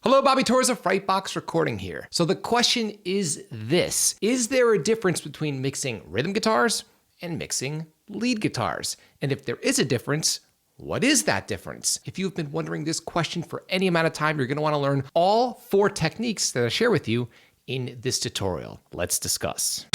Hello, Bobby Torres of Frightbox recording here. So the question is this: is there a difference between mixing rhythm guitars and mixing lead guitars? And if there is a difference, what is that difference? If you've been wondering this question for any amount of time, you're going to want to learn all 4 techniques that I share with you in this tutorial. Let's discuss.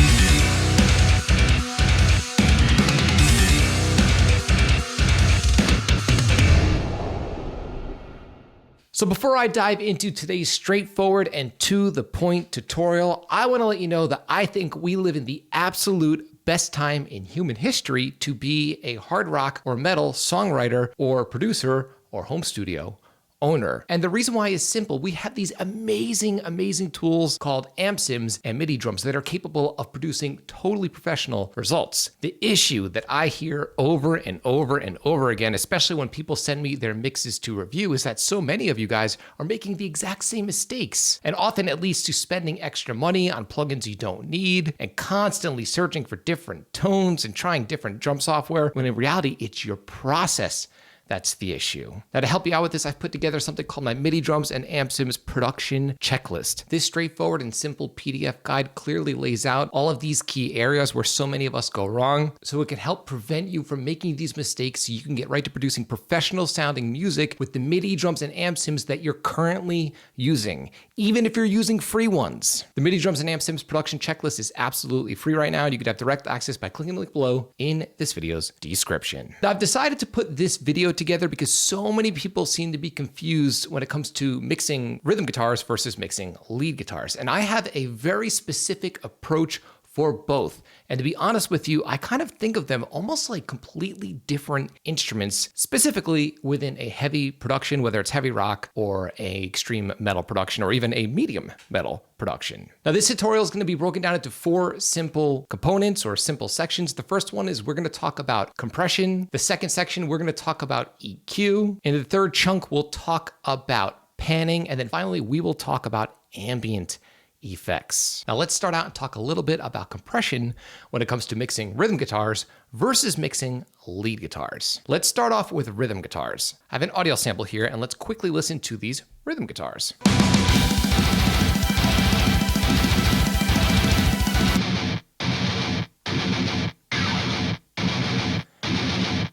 So before I dive into today's straightforward and to the point tutorial, I want to let you know that I think we live in the absolute best time in human history to be a hard rock or metal songwriter or producer or home studio owner. And the reason why is simple. We have these amazing tools called amp sims and MIDI drums that are capable of producing totally professional results. The issue that I hear over and over again, especially when people send me their mixes to review, is that so many of you guys are making the exact same mistakes. And often it leads to spending extra money on plugins you don't need and constantly searching for different tones and trying different drum software, when in reality, it's your process that's the issue. Now, to help you out with this, I've put together something called my MIDI drums and amp sims production checklist. This straightforward and simple PDF guide clearly lays out all of these key areas where so many of us go wrong, so it can help prevent you from making these mistakes so you can get right to producing professional sounding music with the MIDI drums and amp sims that you're currently using, even if you're using free ones. The MIDI drums and amp sims production checklist is absolutely free right now, and you can have direct access by clicking the link below in this video's description. Now, I've decided to put this video together because so many people seem to be confused when it comes to mixing rhythm guitars versus mixing lead guitars. And I have a very specific approach for both. And to be honest with you, I kind of think of them almost like completely different instruments, specifically within a heavy production, whether it's heavy rock or a extreme metal production or even a medium metal production. Now, this tutorial is going to be broken down into 4 simple components or simple sections. The first one is we're going to talk about compression. The second section, we're going to talk about EQ. In the third chunk, we'll talk about panning. And then finally, we will talk about ambient effects. Now let's start out and talk a little bit about compression when it comes to mixing rhythm guitars versus mixing lead guitars. Let's start off with rhythm guitars. I have an audio sample here, and let's quickly listen to these rhythm guitars.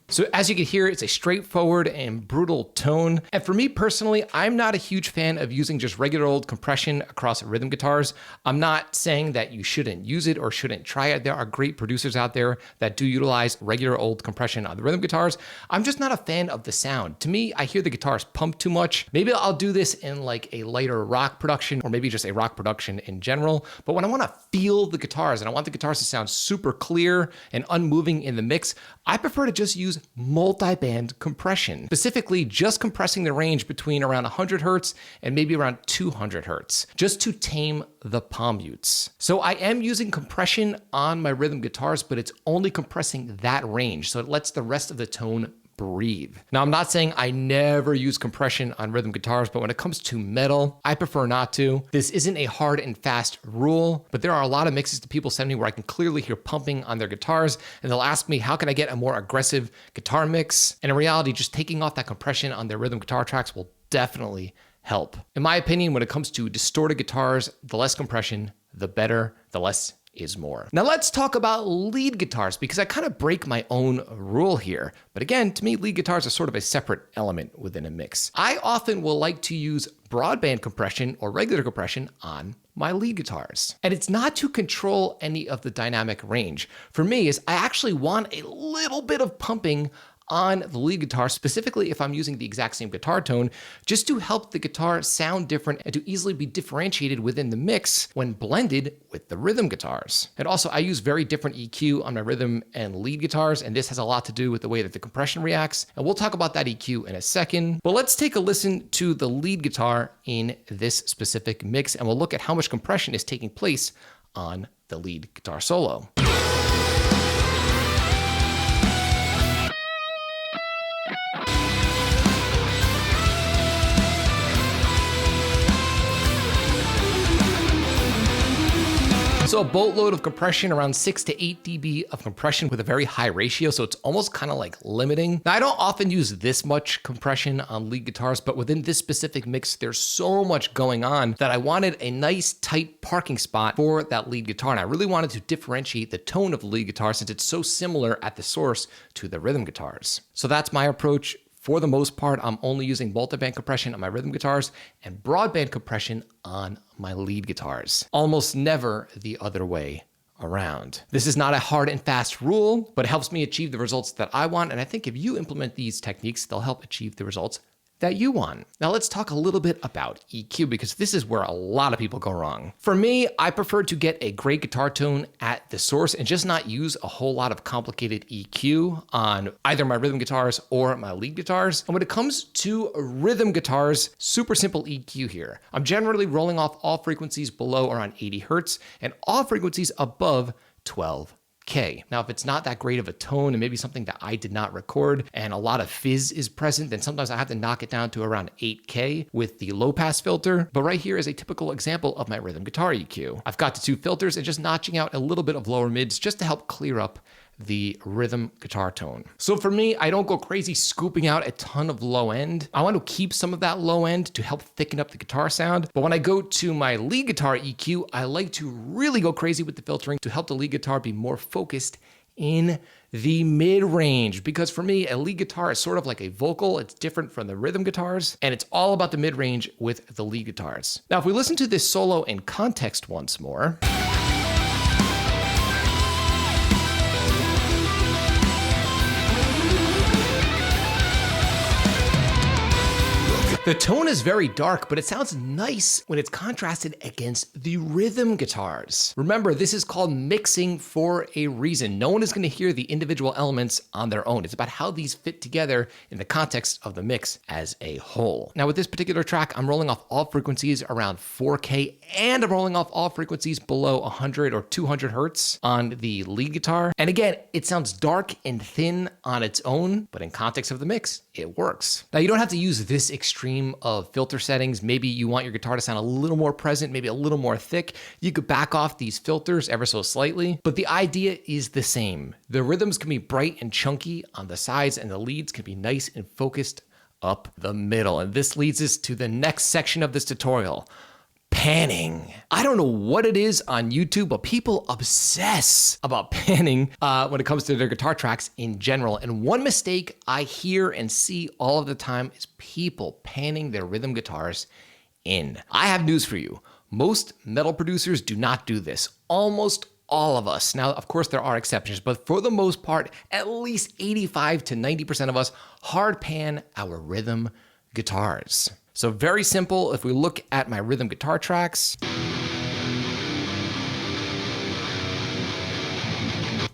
So as you can hear, it's a straightforward and brutal tone. And for me personally, I'm not a huge fan of using just regular old compression across rhythm guitars. I'm not saying that you shouldn't use it or shouldn't try it. There are great producers out there that do utilize regular old compression on the rhythm guitars. I'm just not a fan of the sound. To me, I hear the guitars pump too much. Maybe I'll do this in like a lighter rock production or maybe just a rock production in general. But when I want to feel the guitars and I want the guitars to sound super clear and unmoving in the mix, I prefer to just use multi-band compression, specifically just compressing the range between around 100 hertz and maybe around 200 hertz, just to tame the palm mutes. So I am using compression on my rhythm guitars, but it's only compressing that range, so it lets the rest of the tone breathe. Now, I'm not saying I never use compression on rhythm guitars, but when it comes to metal, I prefer not to. This isn't a hard and fast rule, but there are a lot of mixes that people send me where I can clearly hear pumping on their guitars, and they'll ask me, how can I get a more aggressive guitar mix? And in reality, just taking off that compression on their rhythm guitar tracks will definitely help. In my opinion, when it comes to distorted guitars, the less compression, the better, the less is more. Now let's talk about lead guitars, because I kind of break my own rule here. But again, to me, lead guitars are sort of a separate element within a mix. I often will like to use broadband compression or regular compression on my lead guitars. And it's not to control any of the dynamic range. For me, is I actually want a little bit of pumping on the lead guitar, specifically if I'm using the exact same guitar tone, just to help the guitar sound different and to easily be differentiated within the mix when blended with the rhythm guitars. And also, I use very different EQ on my rhythm and lead guitars, and this has a lot to do with the way that the compression reacts. And we'll talk about that EQ in a second. But let's take a listen to the lead guitar in this specific mix, and we'll look at how much compression is taking place on the lead guitar solo. So a boatload of compression, around 6 to 8 dB of compression with a very high ratio, so it's almost kind of like limiting. Now, I don't often use this much compression on lead guitars, but within this specific mix, there's so much going on that I wanted a nice tight parking spot for that lead guitar, and I really wanted to differentiate the tone of the lead guitar since it's so similar at the source to the rhythm guitars. So that's my approach. For the most part, I'm only using multiband compression on my rhythm guitars and broadband compression on my lead guitars. Almost never the other way around. This is not a hard and fast rule, but it helps me achieve the results that I want. And I think if you implement these techniques, they'll help achieve the results that you want. Now let's talk a little bit about EQ, because this is where a lot of people go wrong. For me, I prefer to get a great guitar tone at the source and just not use a whole lot of complicated EQ on either my rhythm guitars or my lead guitars. And when it comes to rhythm guitars, super simple EQ here. I'm generally rolling off all frequencies below around 80 Hertz and all frequencies above 12 K. Now, if it's not that great of a tone and maybe something that I did not record and a lot of fizz is present, then sometimes I have to knock it down to around 8K with the low pass filter. But right here is a typical example of my rhythm guitar EQ. I've got the two filters and just notching out a little bit of lower mids just to help clear up the rhythm guitar tone. So for me, I don't go crazy scooping out a ton of low end. I want to keep some of that low end to help thicken up the guitar sound. But when I go to my lead guitar EQ, I like to really go crazy with the filtering to help the lead guitar be more focused in the mid-range, because for me, a lead guitar is sort of like a vocal. It's different from the rhythm guitars, and it's all about the mid-range with the lead guitars. Now, if we listen to this solo in context once more, the tone is very dark, but it sounds nice when it's contrasted against the rhythm guitars. Remember, this is called mixing for a reason. No one is going to hear the individual elements on their own. It's about how these fit together in the context of the mix as a whole. Now, with this particular track, I'm rolling off all frequencies around 4K, and I'm rolling off all frequencies below 100 or 200 Hertz on the lead guitar. And again, it sounds dark and thin on its own, but in context of the mix, it works. Now, you don't have to use this extreme of filter settings. Maybe you want your guitar to sound a little more present, maybe a little more thick. You could back off these filters ever so slightly, but the idea is the same. The rhythms can be bright and chunky on the sides, and the leads can be nice and focused up the middle. And this leads us to the next section of this tutorial: panning. I don't know what it is on YouTube, but people obsess about panning when it comes to their guitar tracks in general. And one mistake I hear and see all of the time is people panning their rhythm guitars in. I have news for you. Most metal producers do not do this. Almost all of us. Now, of course, there are exceptions, but for the most part, at least 85 to 90% of us hard pan our rhythm guitars. So very simple. If we look at my rhythm guitar tracks,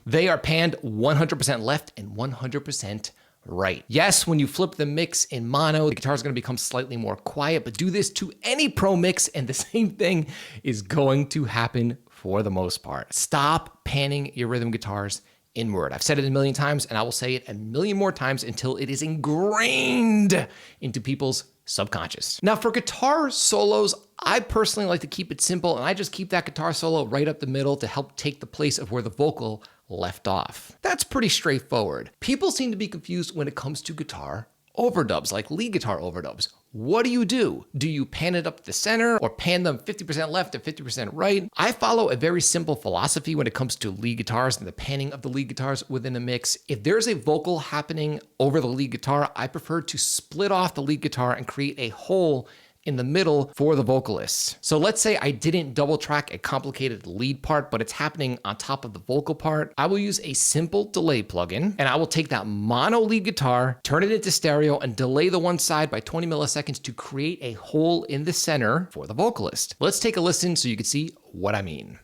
they are panned 100% left and 100% right. Yes, when you flip the mix in mono, the guitar is going to become slightly more quiet, but do this to any pro mix and the same thing is going to happen for the most part. Stop panning your rhythm guitars inward. I've said it a million times, and I will say it a million more times until it is ingrained into people's subconscious. Now, for guitar solos, I personally like to keep it simple, and I just keep that guitar solo right up the middle to help take the place of where the vocal left off. That's pretty straightforward. People seem to be confused when it comes to guitar overdubs, like lead guitar overdubs. What do? Do you pan it up the center or pan them 50% left and 50% right? I follow a very simple philosophy when it comes to lead guitars and the panning of the lead guitars within a mix. If there's a vocal happening over the lead guitar, I prefer to split off the lead guitar and create a hole in the middle for the vocalists. So let's say I didn't double track a complicated lead part, but it's happening on top of the vocal part. I will use a simple delay plugin, and I will take that mono lead guitar, turn it into stereo, and delay the one side by 20 milliseconds to create a hole in the center for the vocalist. Let's take a listen so you can see what I mean.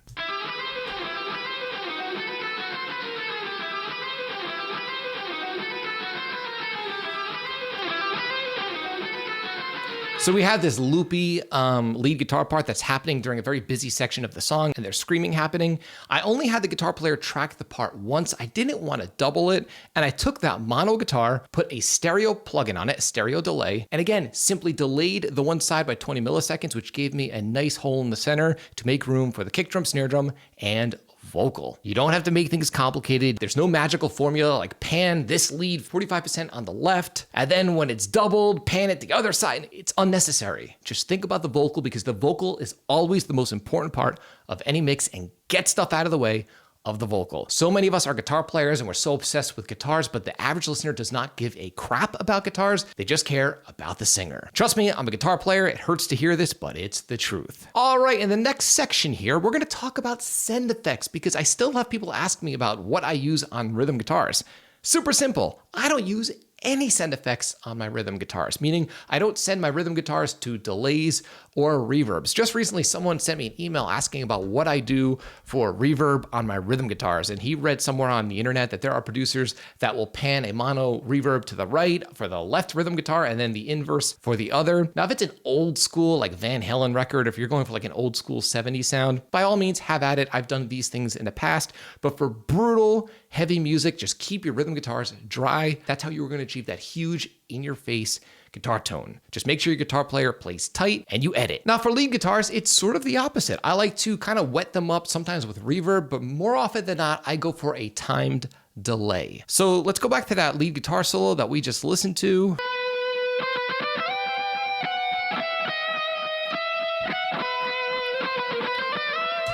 So we have this loopy lead guitar part that's happening during a very busy section of the song, and there's screaming happening. I only had the guitar player track the part once. I didn't want to double it, and I took that mono guitar, put a stereo plugin on it, a stereo delay, and again, simply delayed the one side by 20 milliseconds, which gave me a nice hole in the center to make room for the kick drum, snare drum, and vocal. You don't have to make things complicated. There's no magical formula like pan this lead 45% on the left, and then when it's doubled, pan it the other side. It's unnecessary. Just think about the vocal, because the vocal is always the most important part of any mix, and get stuff out of the way of the vocal. So many of us are guitar players and we're so obsessed with guitars, but the average listener does not give a crap about guitars. They just care about the singer. Trust me, I'm a guitar player. It hurts to hear this, but it's the truth. All right, in the next section here, we're gonna talk about send effects, because I still have people ask me about what I use on rhythm guitars. Super simple. I don't use any send effects on my rhythm guitars, meaning I don't send my rhythm guitars to delays or reverbs. Just recently, someone sent me an email asking about what I do for reverb on my rhythm guitars, and he read somewhere on the internet that there are producers that will pan a mono reverb to the right for the left rhythm guitar and then the inverse for the other. Now, if it's an old school like Van Halen record, if you're going for like an old school 70s sound, by all means, have at it. I've done these things in the past, but for brutal, heavy music, just keep your rhythm guitars dry. That's how you're going to achieve that huge in-your-face guitar tone. Just make sure your guitar player plays tight and you edit. Now for lead guitars, it's sort of the opposite. I like to kind of wet them up sometimes with reverb, but more often than not, I go for a timed delay. So let's go back to that lead guitar solo that we just listened to.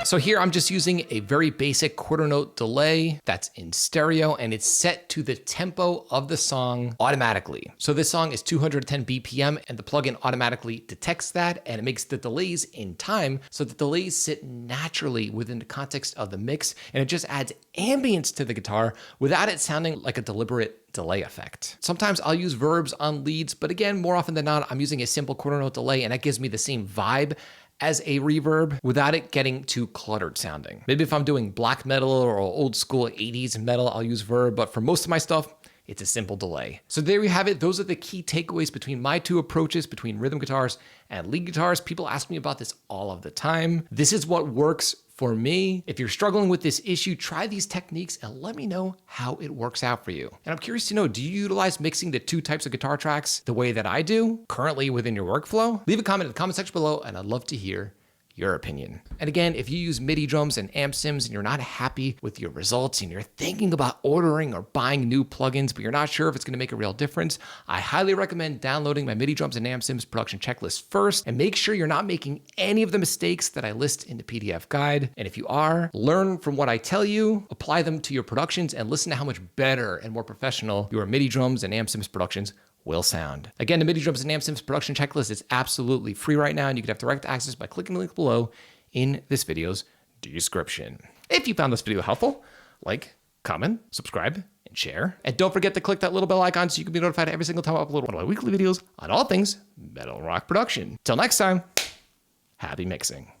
So here I'm just using a very basic quarter note delay that's in stereo, and it's set to the tempo of the song automatically. So this song is 210 BPM, and the plugin automatically detects that, and it makes the delays in time, so the delays sit naturally within the context of the mix, and it just adds ambience to the guitar without it sounding like a deliberate delay effect. Sometimes I'll use verbs on leads, but again, more often than not, I'm using a simple quarter note delay, and that gives me the same vibe as a reverb without it getting too cluttered sounding. Maybe if I'm doing black metal or old school 80s metal, I'll use verb, but for most of my stuff, it's a simple delay. So there you have it. Those are the key takeaways between my two approaches between rhythm guitars and lead guitars. People ask me about this all of the time. This is what works for me. If you're struggling with this issue, try these techniques and let me know how it works out for you. And I'm curious to know, do you utilize mixing the two types of guitar tracks the way that I do currently within your workflow? Leave a comment in the comment section below and I'd love to hear your opinion. And again, if you use MIDI drums and amp sims and you're not happy with your results and you're thinking about ordering or buying new plugins, but you're not sure if it's gonna make a real difference, I highly recommend downloading my MIDI drums and amp sims production checklist first, and make sure you're not making any of the mistakes that I list in the PDF guide. And if you are, learn from what I tell you, apply them to your productions, and listen to how much better and more professional your MIDI drums and amp sims productions will sound. Again, the MIDI drums and amp sims production checklist is absolutely free right now, and you can have direct access by clicking the link below in this video's description. If you found this video helpful, like, comment, subscribe, and share. And don't forget to click that little bell icon so you can be notified every single time I upload one of my weekly videos on all things metal rock production. Till next time, happy mixing.